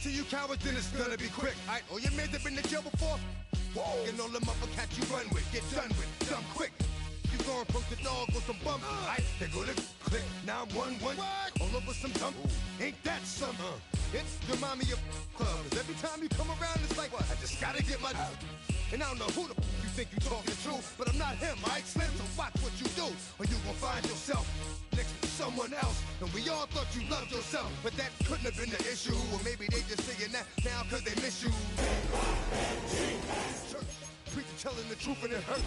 to you cowards, then it's gonna be quick. Alright, all your men have been to jail before? Whoa. And all them uppercats you run with, get done with, dumb quick. You going from the dog with some bump, alright? They go to click, 911, all over some dump. Ain't that something? It's remind me of clubs. Every time you come around, it's like, I just gotta get my. And I don't know who the you think you talking to, but I'm not him, right? Slim, so watch what you do, or you gon' find yourself next to someone else. And we all thought you loved yourself, but that couldn't have been the issue. Or maybe they just saying that now cause they miss you. Church, preacher telling the truth and it hurts.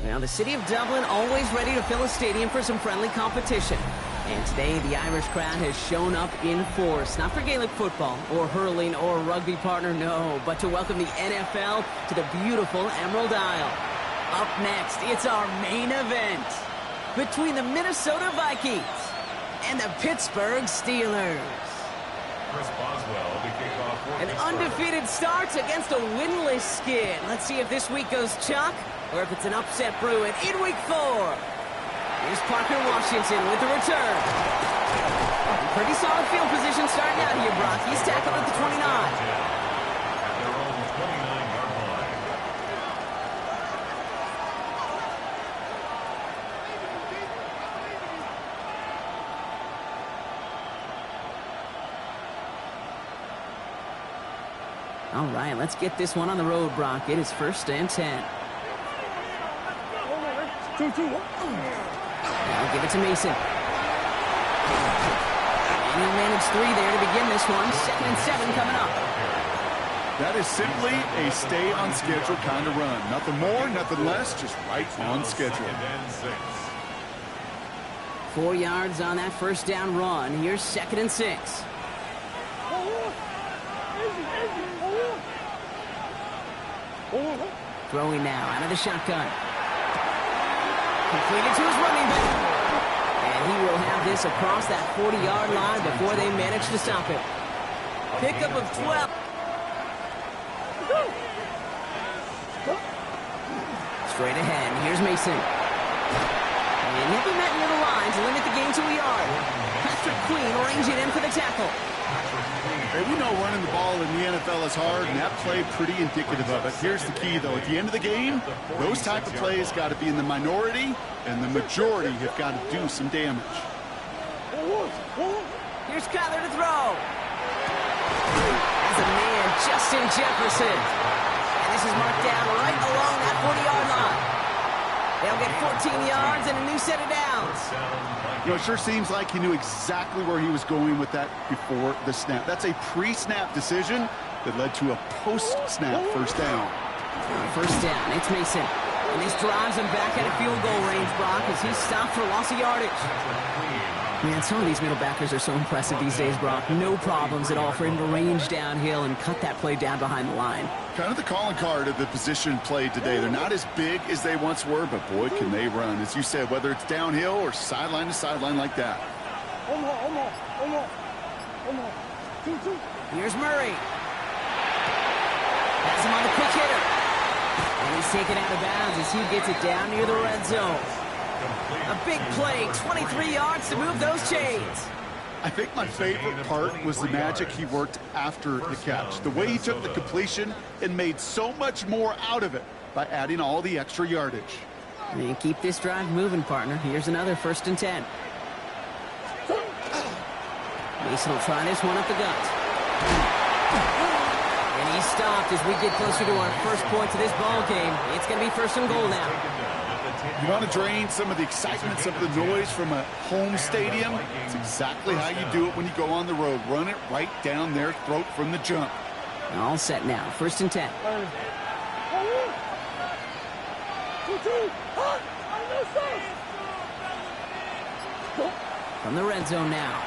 Now, the city of Dublin always ready to fill a stadium for some friendly competition. And today, the Irish crowd has shown up in force. Not for Gaelic football, or hurling, or rugby partner, no. But to welcome the NFL to the beautiful Emerald Isle. Up next, it's our main event. Between the Minnesota Vikings and the Pittsburgh Steelers. Chris Boswell to kick off for An undefeated start against a winless Skid. Let's see if this week goes chalk or if it's an upset brewing in week 4. Here's Parker Washington with the return. Pretty solid field position starting out here, Brock. He's tackled at the 29. at their own 29-yard line. All right, let's get this one on the road, Brock. It is 1st and 10. Now give it to Mason. And he'll manage 3 there to begin this one. 2nd and 7 coming up. That is simply a stay on schedule kind of run. Nothing more, nothing less, just right on schedule. 2nd and 6. 4 yards on that first down run. Here's 2nd and 6. Throwing now out of the shotgun. Completed to his running back. And he will have this across that 40-yard line before they manage to stop it. Pickup of 12. Straight ahead. Here's Mason. And he'll be met near the line to limit the game to a yard. Patrick Queen ranging in for the tackle. Hey, we know running the ball in the NFL is hard, and that play pretty indicative of it. Here's the key, though. At the end of the game, those type of plays got to be in the minority, and the majority have got to do some damage. Here's Kyler to throw. As a man, Justin Jefferson. And this is marked down right along that 40-yard line. They'll get 14 yards and a new set of downs. You know, it sure seems like he knew exactly where he was going with that before the snap. That's a pre-snap decision that led to a post-snap first down. First down, it's Mason. And this drives him back at a field goal range, Brock, as he's stopped for loss of yardage. Man, some of these middle backers are so impressive these days, Brock. No problems at all for him to range downhill and cut that play down behind the line. Kind of the calling card of the position played today. They're not as big as they once were, but boy, can they run. As you said, whether it's downhill or sideline to sideline like that. Here's Murray. Has him on the quick hitter. And he's taken out of bounds as he gets it down near the red zone. A big play, 23 yards to move those chains. I think my favorite part was the magic he worked after the catch. The way he took the completion and made so much more out of it by adding all the extra yardage. And keep this drive moving, partner. Here's another 1st and 10. Mason will try this one up the gut. And he's stopped as we get closer to our first points of this ball game. It's going to be 1st and goal now. You want to drain some of the excitement, some of the noise from a home stadium? It's exactly how you do it when you go on the road. Run it right down their throat from the jump. All set now. 1st and 10. From the red zone now.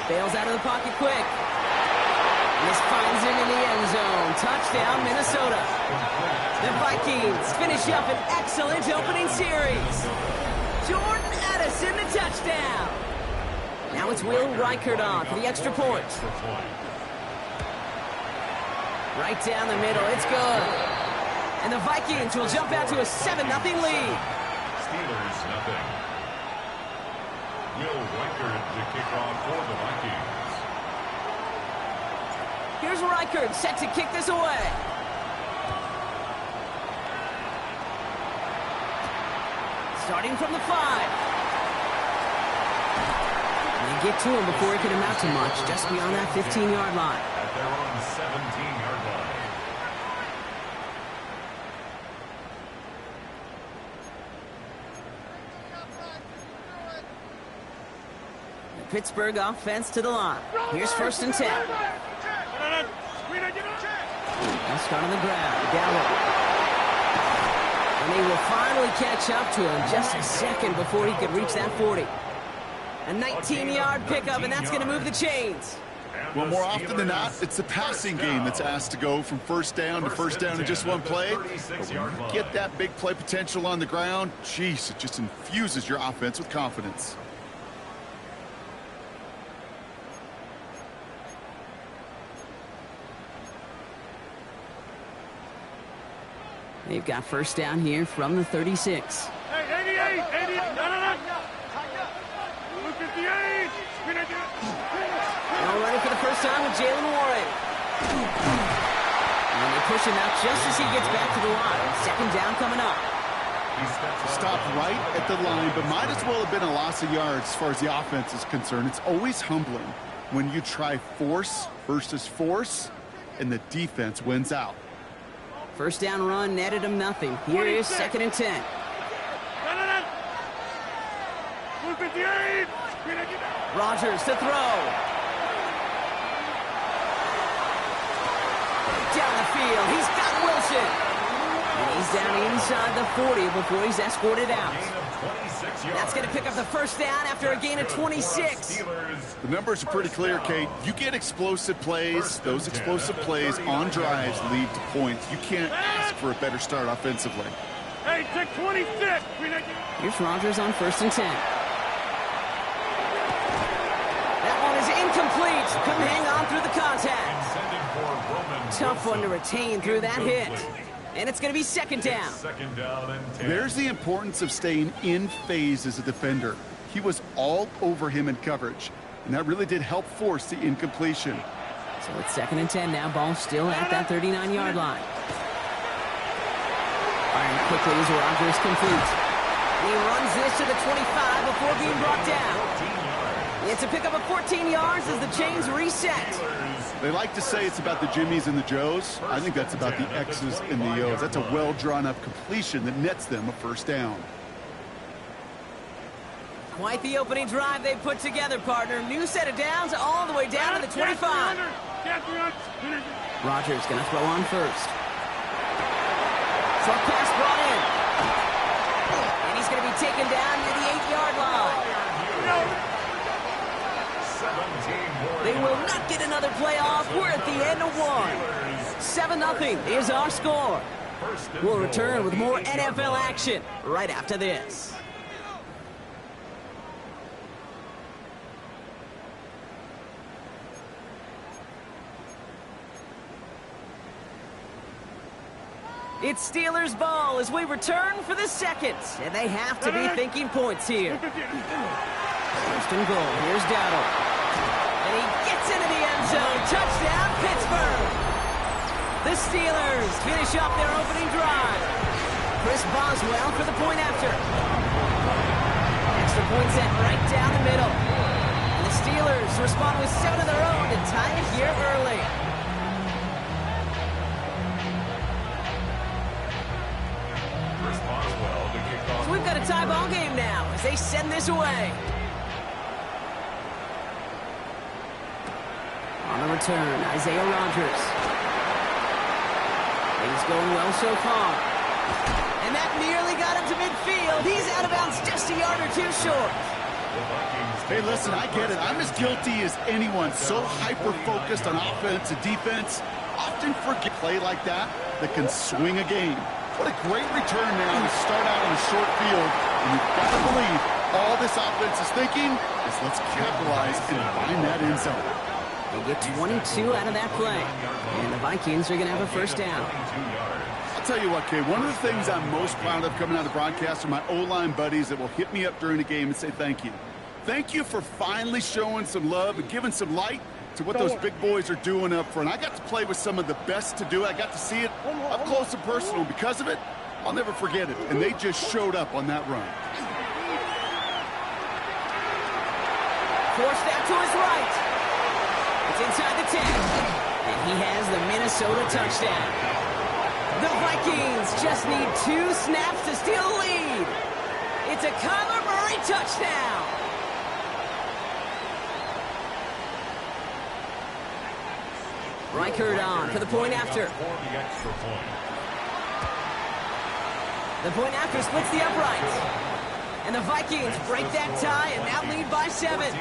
Bails out of the pocket quick. And this finds him in the end zone. Touchdown, Minnesota. The Vikings finish up an excellent opening series. Jordan Addison, the touchdown. Now it's Will Reichert on for the extra point. Right down the middle. It's good. And the Vikings will jump out to a 7-0 lead. Steelers, nothing. Will Reichard to kick off for the Vikings. Here's Reichard set to kick this away. Starting from the 5. They get to him before he can amount to much, just beyond that 15-yard line. At their own 17-yard line. The Pittsburgh offense to the line. Here's 1st and 10. They'll start on the ground. Gallo. And they will finally catch up to him just a second before he could reach that 40. A 19-yard pickup, and that's going to move the chains. Well, more often than not, it's the passing game that's asked to go from first down to first down in just one play. But when you get that big play potential on the ground, geez, it just infuses your offense with confidence. They've got first down here from the 36. Hey, 88, no. 58. All ready for the first time with Jalen Warren. And they push him out just as he gets back to the line. 2nd down coming up. Stopped right at the line, but might as well have been a loss of yards as far as the offense is concerned. It's always humbling when you try force versus force, and the defense wins out. First down run netted him nothing. Here is 2nd and 10. Rodgers to throw. Down the field. He's got Wilson. And he's down inside the 40 before he's escorted out. That's going to pick up the first down after a gain of 26. The numbers are pretty clear, Kate. You get explosive plays. Those explosive plays on drives lead to points. You can't ask for a better start offensively. Hey, take 26. Here's Rodgers on 1st and 10. That one is incomplete. Couldn't hang on through the contact. Tough one to retain through that hit. And it's going to be 2nd down. 2nd down and 10. There's the importance of staying in phase as a defender. He was all over him in coverage, and that really did help force the incompletion. So it's 2nd and 10 now. Ball still at that 39-yard line. Firing quickly as Rodgers completes. He runs this to the 25 before being brought down. It's a pickup of 14 yards as the chains reset. They like to say it's about the Jimmies and the Joes. I think that's about the X's and the O's. That's a well-drawn-up completion that nets them a first down. Quite the opening drive they put together, partner. New set of downs all the way down to the 25. Rodgers going to throw on first. Short pass brought in. And he's going to be taken down near the 8-yard line. They will not get another play off. We're at the end of one. 7-0 is our score. We'll return with more NFL action right after this. It's Steelers ball as we return for the second. And they have to be thinking points here. First and goal. Here's Dowdle. And he gets into the end zone. Touchdown, Pittsburgh. The Steelers finish up their opening drive. Chris Boswell for the point after. Extra point set right down the middle. And the Steelers respond with 7 of their own to tie it here early. So we've got a tie ball game now as they send this away. On the return, Isaiah Rodgers. He's going well so far. And that nearly got him to midfield. He's out of bounds just a yard or two short. Hey, listen, I get it. I'm as guilty as anyone. So hyper-focused on offense and defense. Often forget a play like that can swing a game. What a great return now to start out on a short field. And you've got to believe all this offense is thinking is let's capitalize and find that end zone. They get 22 out of that play. And the Vikings are going to have a first down. I'll tell you what, Kay, one of the things I'm most proud of coming out of broadcast are my O-line buddies that will hit me up during the game and say thank you. Thank you for finally showing some love and giving some light to what those big boys are doing up front. I got to play with some of the best to do it. I got to see it up close and personal. Because of it, I'll never forget it. And they just showed up on that run. Forced out to his right. It's inside the 10. And he has the Minnesota touchdown. The Vikings just need 2 snaps to steal the lead. It's a Kyler Murray touchdown. Reichard on for the point after. The point after splits the uprights. And the Vikings break that tie and now lead by 7.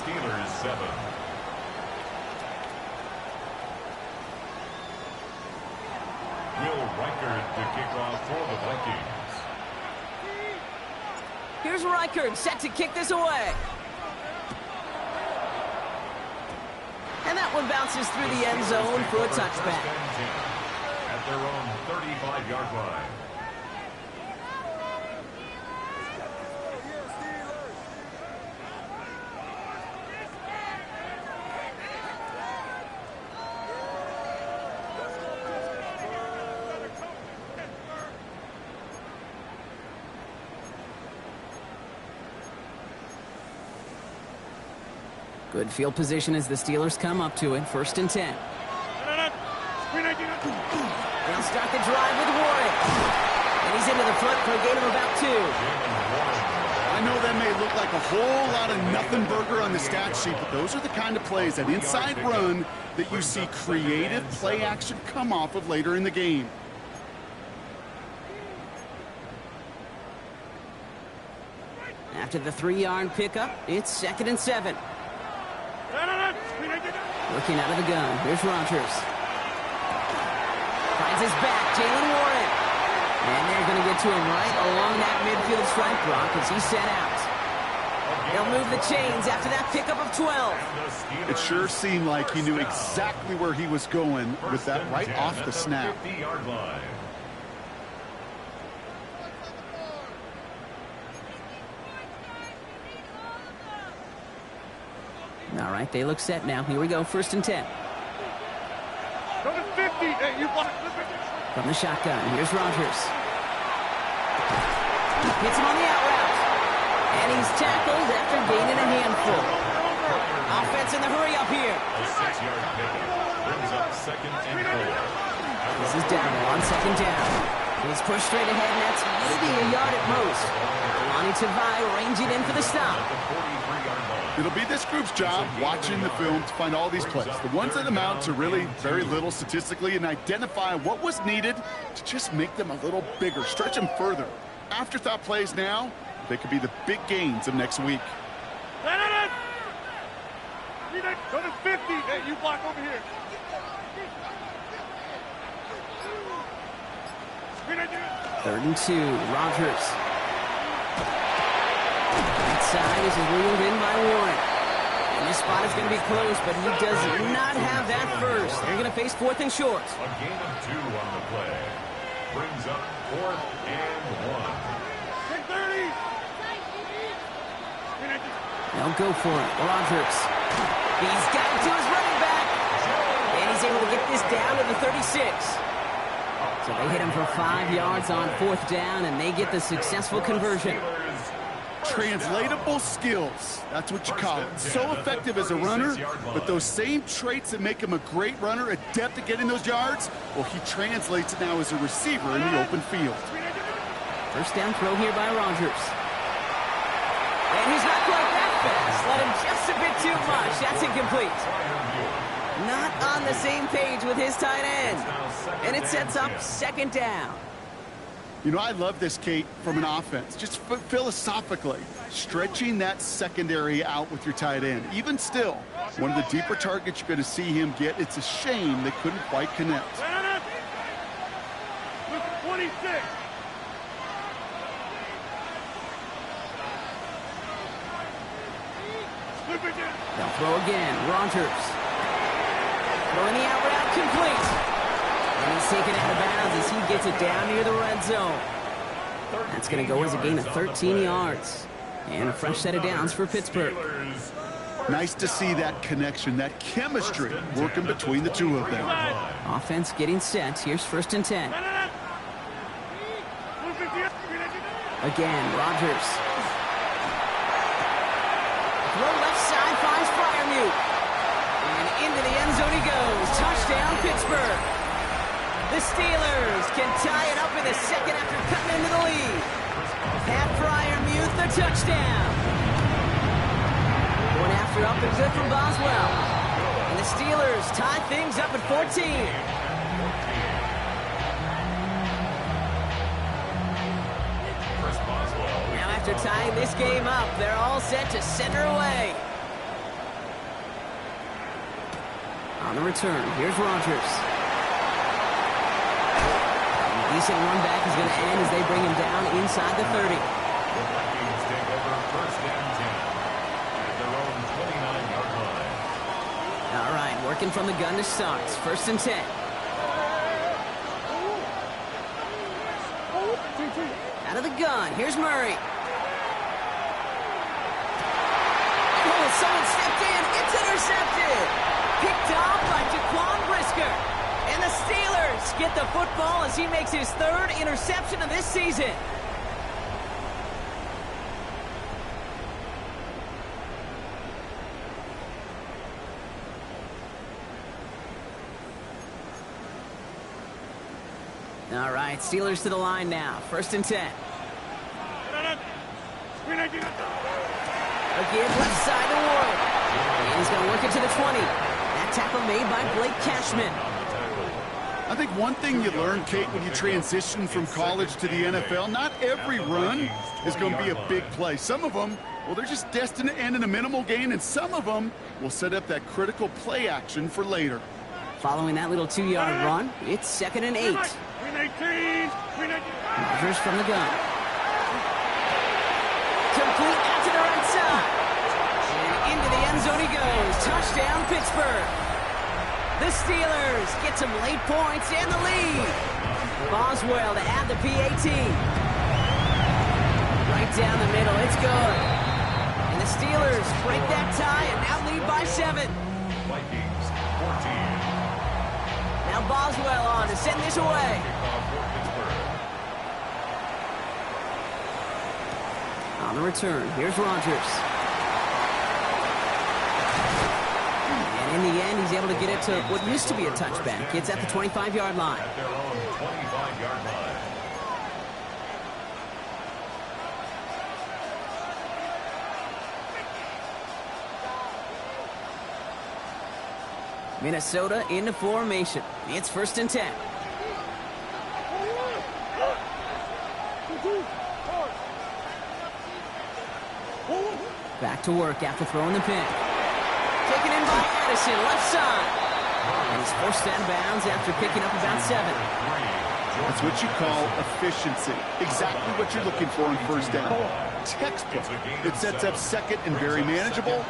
Steelers 7. Will Reichard to kick off for the Vikings. Here's Reichard set to kick this away. And that one bounces through the end zone for a touchback. At their own 35-yard line. Good field position as the Steelers come up to it. 1st and 10. They'll start the drive with Warren. And he's into the front for a gain of about 2. I know that may look like a whole lot of nothing burger on the stat sheet, but those are the kind of plays, that inside run, that you see creative play action come off of later in the game. After the 3-yard pickup, it's 2nd and 7. Looking out of the gun. Here's Rodgers. Finds his back, Jalen Warren. And they're going to get to him right along that midfield strike block as he's sent out. They'll move the chains after that pickup of 12. It sure seemed like he knew exactly where he was going with that right off the snap. All right, they look set now. Here we go, 1st and 10. Go to 50. Hey, you want it? From the shotgun, here's Rodgers. Hits him on the out route. And he's tackled after gaining a handful. Offense in the hurry up here. A 6-yard pickup brings up 2nd and 4. This is down on 2nd down. He's pushed straight ahead, and that's maybe a yard at most. Lonnie Tavai ranging in for the stop. It'll be this group's job watching the film to find all these plays, the ones that amount to really very little statistically, and identify what was needed to just make them a little bigger, stretch them further. Afterthought plays now, they could be the big gains of next week. Go to 50. Hey, you block over here. 3rd and 2, Rodgers. Side is reeled in by Warren. And this spot is going to be close, but he does not have that first. They're going to face 4th and short. A gain of 2 on the play. Brings up 4th and 1. 30. They'll go for it. Rodgers. He's got it to his running back. And he's able to get this down to the 36. So they hit him for 5 yards on 4th down, and they get the successful conversion. Translatable skills. That's what you call it. So effective as a runner, but those same traits that make him a great runner, adept at getting those yards, well, he translates it now as a receiver in the open field. 1st down throw here by Rodgers. And he's not quite that fast. Let him just a bit too much. That's incomplete. Not on the same page with his tight end. And it sets up 2nd down. You know, I love this, Kate, from an offense. Just philosophically, stretching that secondary out with your tight end. Even still, one of the deeper targets you're going to see him get. It's a shame they couldn't quite connect. 26. They'll throw again. Rogers. Throwing the out route complete. And he's taken out of bounds as he gets it down near the red zone. That's going to go as a gain of 13 yards. And a fresh set of downs for Pittsburgh. Nice to see that connection, that chemistry working between the two of them. Offense getting set. Here's 1st and 10. Again, Rogers. Throw left side finds Freiermuth. And into the end zone he goes. Touchdown, Pittsburgh. The Steelers can tie it up in the second after cutting into the lead. Pat Freiermuth, the touchdown. One after up and good from Boswell. And the Steelers tie things up at 14. Now after tying this game up, they're all set to send her away. On the return, here's Rogers. Decent run back is going to end as they bring him down inside the 30. The Vikings take over 1st and 10 at their own 29-yard line. All right, working from the gun to start. 1st and 10. Out of the gun, here's Murray. Oh, someone stepped in. It's intercepted. Picked off by Jaquan Brisker. And the Steelers get the football as he makes his 3rd interception of this season. All right, Steelers to the line now. 1st and 10. Again, left side to Ward. And he's going to work it to the 20. That tackle made by Blake Cashman. I think one thing you learn, Kate, when you transition from college to the NFL, not every run is going to be a big play. Some of them, well, they're just destined to end in a minimal gain, and some of them will set up that critical play action for later. Following that little 2-yard run, it's 2nd and 8. Rogers from the gun. Complete out to the right side. And into the end zone he goes. Touchdown, Pittsburgh. The Steelers get some late points and the lead. Boswell to add the PAT. Right down the middle, it's good. And the Steelers break that tie and now lead by 7. Vikings 14. Now Boswell on to send this away. On the return, here's Rogers. And in the end, he's able to get it to what used to be a touchback. It's at the 25-yard line. At their own 25-yard line. Minnesota into formation. It's 1st and 10. Back to work after throwing the pick. Taken in by Addison, left side. And he's forced out of bounds after picking up about 7. That's what you call efficiency. Exactly what you're looking for in 1st down. Textbook. It sets up 2nd and very manageable.